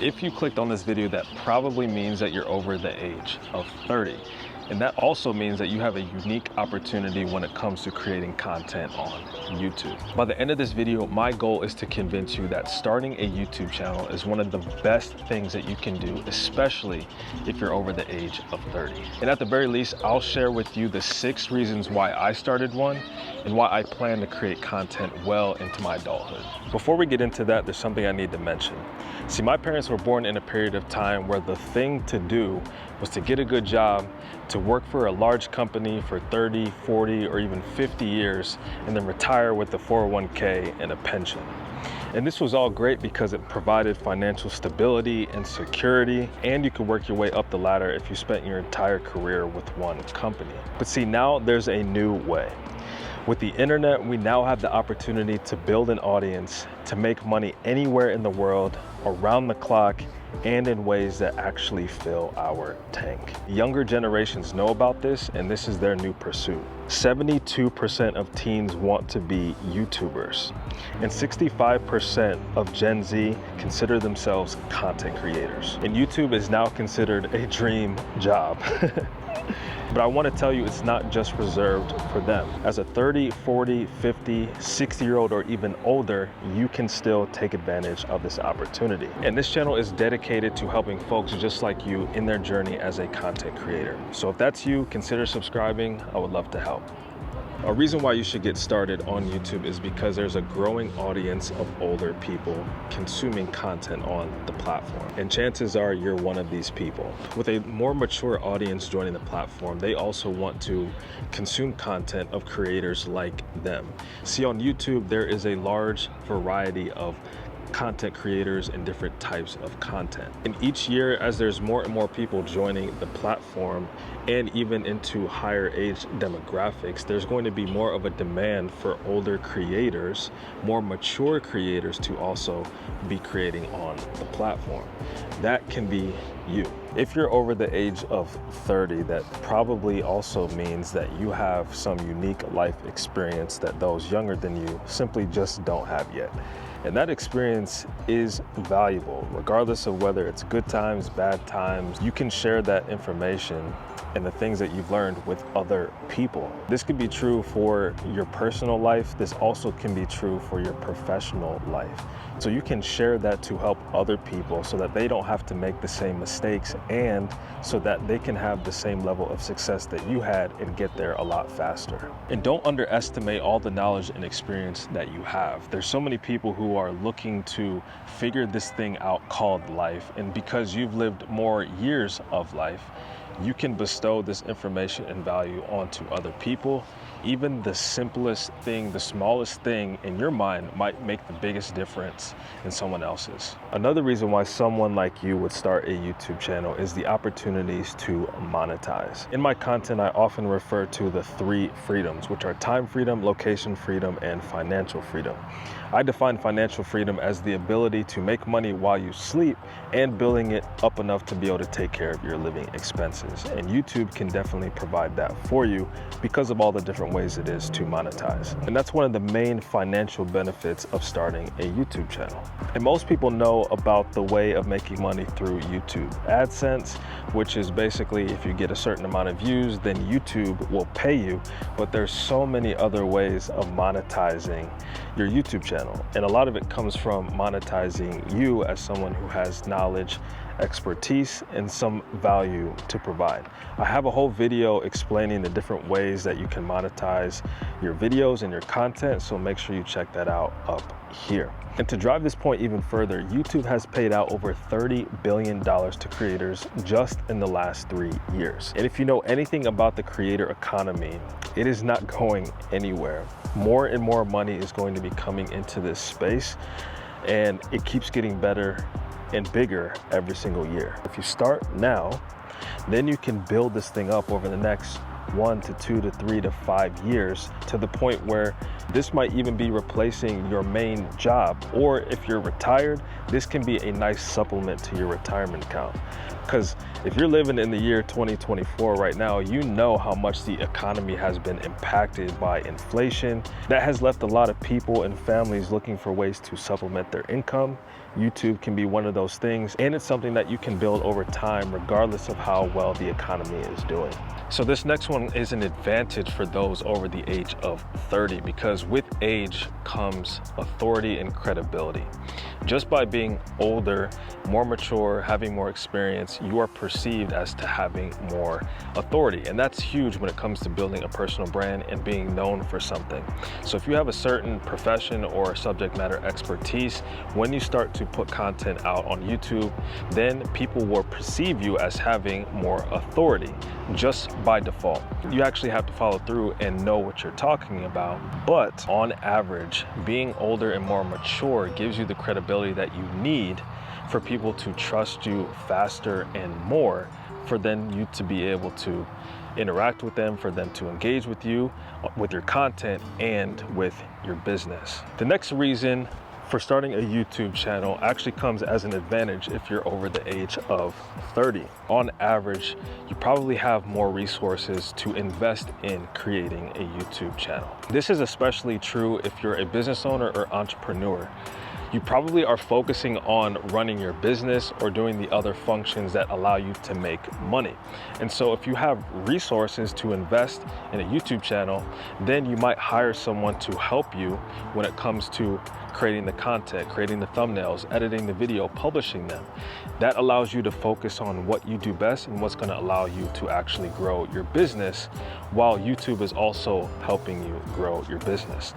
If you clicked on this video, that probably means that you're over the age of 30. And that also means that you have a unique opportunity when it comes to creating content on YouTube. By the end of this video, my goal is to convince you that starting a YouTube channel is one of the best things that you can do, especially if you're over the age of 30. And at the very least, I'll share with you the 6 reasons why I started one and why I plan to create content well into my adulthood. Before we get into that, there's something I need to mention. See, my parents were born in a period of time where the thing to do was to get a good job, to work for a large company for 30, 40, or even 50 years, and then retire with a 401k and a pension. And this was all great because it provided financial stability and security, and you could work your way up the ladder if you spent your entire career with one company. But see, now there's a new way. With the internet, we now have the opportunity to build an audience, to make money anywhere in the world, around the clock, and in ways that actually fill our tank. Younger generations know about this, and this is their new pursuit. 72% of teens want to be YouTubers, and 65% of Gen Z consider themselves content creators. And YouTube is now considered a dream job. But I want to tell you, it's not just reserved for them. As a 30, 40, 50, 60-year-old or even older, you can still take advantage of this opportunity. And this channel is dedicated to helping folks just like you in their journey as a content creator. So if that's you, consider subscribing. I would love to help. A reason why you should get started on YouTube is because there's a growing audience of older people consuming content on the platform. And chances are you're one of these people. With a more mature audience joining the platform, they also want to consume content of creators like them. See, on YouTube, there is a large variety of content creators and different types of content. And each year, as there's more and more people joining the platform and even into higher age demographics, there's going to be more of a demand for older creators, more mature creators to also be creating on the platform. That can be you. If you're over the age of 30, that probably also means that you have some unique life experience that those younger than you simply just don't have yet. And that experience is valuable, regardless of whether it's good times, bad times. You can share that information and the things that you've learned with other people. This could be true for your personal life. This also can be true for your professional life. So you can share that to help other people so that they don't have to make the same mistakes, and so that they can have the same level of success that you had and get there a lot faster. And don't underestimate all the knowledge and experience that you have. There's so many people who are looking to figure this thing out called life, and because you've lived more years of life, you can bestow this information and value onto other people. Even the simplest thing, the smallest thing in your mind might make the biggest difference in someone else's. Another reason why someone like you would start a YouTube channel is the opportunities to monetize. In my content, I often refer to the 3 freedoms, which are time freedom, location freedom, and financial freedom. I define financial freedom as the ability to make money while you sleep and building it up enough to be able to take care of your living expenses. And YouTube can definitely provide that for you because of all the different ways it is to monetize. And that's one of the main financial benefits of starting a YouTube channel. And most people know about the way of making money through YouTube AdSense, which is basically if you get a certain amount of views, then YouTube will pay you. But there's so many other ways of monetizing your YouTube channel. And a lot of it comes from monetizing you as someone who has knowledge, expertise, and some value to provide. I have a whole video explaining the different ways that you can monetize your videos and your content, so make sure you check that out up here. And to drive this point even further, YouTube has paid out over $30 billion to creators just in the last 3 years. And if you know anything about the creator economy, it is not going anywhere. More and more money is going to be coming into this space, and it keeps getting better and bigger every single year. If you start now, then you can build this thing up over the next 1 to 2 to 3 to 5 years to the point where this might even be replacing your main job. Or if you're retired, this can be a nice supplement to your retirement account. Because if you're living in the year 2024 right now, you know how much the economy has been impacted by inflation. That has left a lot of people and families looking for ways to supplement their income. YouTube can be one of those things, and it's something that you can build over time regardless of how well the economy is doing. So this next one is an advantage for those over the age of 30, because with age comes authority and credibility. Just by being older, more mature, having more experience, you are perceived as to having more authority. And that's huge when it comes to building a personal brand and being known for something. So if you have a certain profession or subject matter expertise, when you start to put content out on YouTube, then people will perceive you as having more authority just by default. You actually have to follow through and know what you're talking about. But on average, being older and more mature gives you the credibility that you need for people to trust you faster and more, for then you to be able to interact with them, for them to engage with you, with your content, and with your business. The next reason for starting a YouTube channel actually comes as an advantage if you're over the age of 30. On average, you probably have more resources to invest in creating a YouTube channel. This is especially true if you're a business owner or entrepreneur. You probably are focusing on running your business or doing the other functions that allow you to make money. And so if you have resources to invest in a YouTube channel, then you might hire someone to help you when it comes to creating the content, creating the thumbnails, editing the video, publishing them. That allows you to focus on what you do best and what's going to allow you to actually grow your business, while YouTube is also helping you grow your business.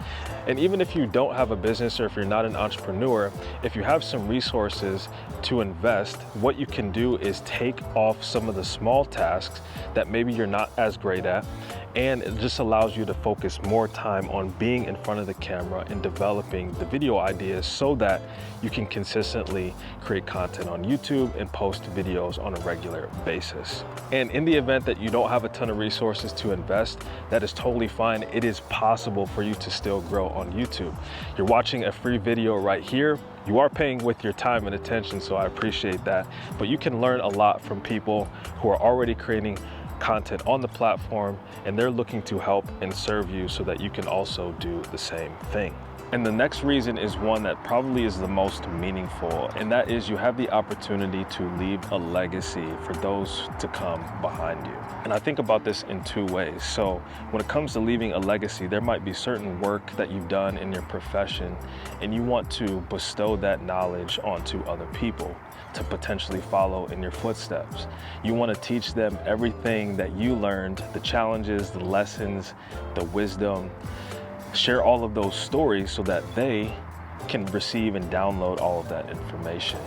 And even if you don't have a business, or if you're not an entrepreneur, if you have some resources to invest, what you can do is take off some of the small tasks that maybe you're not as great at, and it just allows you to focus more time on being in front of the camera and developing the video ideas so that you can consistently create content on YouTube and post videos on a regular basis. And in the event that you don't have a ton of resources to invest, that is totally fine. It is possible for you to still grow on YouTube. You're watching a free video right here. You are paying with your time and attention, so I appreciate that. But you can learn a lot from people who are already creating content on the platform, and they're looking to help and serve you so that you can also do the same thing. And the next reason is one that probably is the most meaningful, and that is you have the opportunity to leave a legacy for those to come behind you. And I think about this in two ways. So when it comes to leaving a legacy, there might be certain work that you've done in your profession, and you want to bestow that knowledge onto other people to potentially follow in your footsteps. You want to teach them everything that you learned, the challenges, the lessons, the wisdom. Share all of those stories so that they can receive and download all of that information.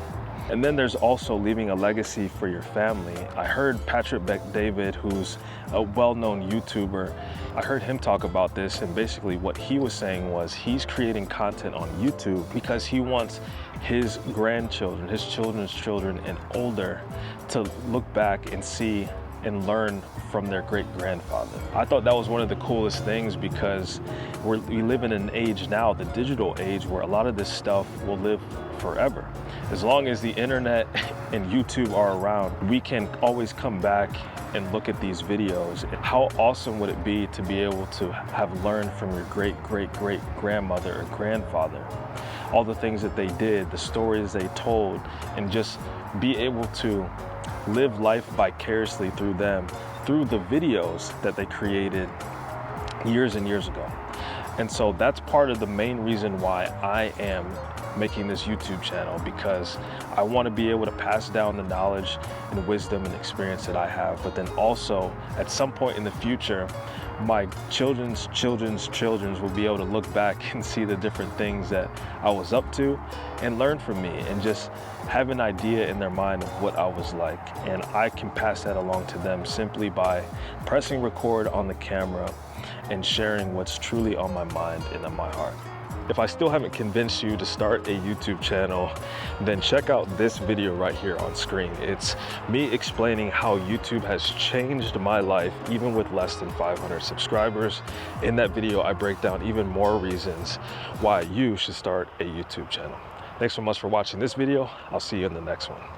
And then there's also leaving a legacy for your family. I heard Patrick Bet-David, who's a well-known YouTuber, I heard him talk about this, and basically what he was saying was he's creating content on YouTube because he wants his grandchildren, his children's children, and older to look back and see and learn from their great-grandfather. I thought that was one of the coolest things, because we live in an age now, the digital age, where a lot of this stuff will live forever. As long as the internet and YouTube are around, we can always come back and look at these videos. How awesome would it be to be able to have learned from your great-great-great-grandmother or grandfather, all the things that they did, the stories they told, and just be able to live life vicariously through them, through the videos that they created years and years ago. And so that's part of the main reason why I am making this YouTube channel, because I want to be able to pass down the knowledge and wisdom and experience that I have, but then also at some point in the future, my children's will be able to look back and see the different things that I was up to and learn from me, and just have an idea in their mind of what I was like. And I can pass that along to them simply by pressing record on the camera and sharing what's truly on my mind and in my heart. If I still haven't convinced you to start a YouTube channel, then check out this video right here on screen. It's me explaining how YouTube has changed my life, even with less than 500 subscribers. In that video, I break down even more reasons why you should start a YouTube channel. Thanks so much for watching this video. I'll see you in the next one.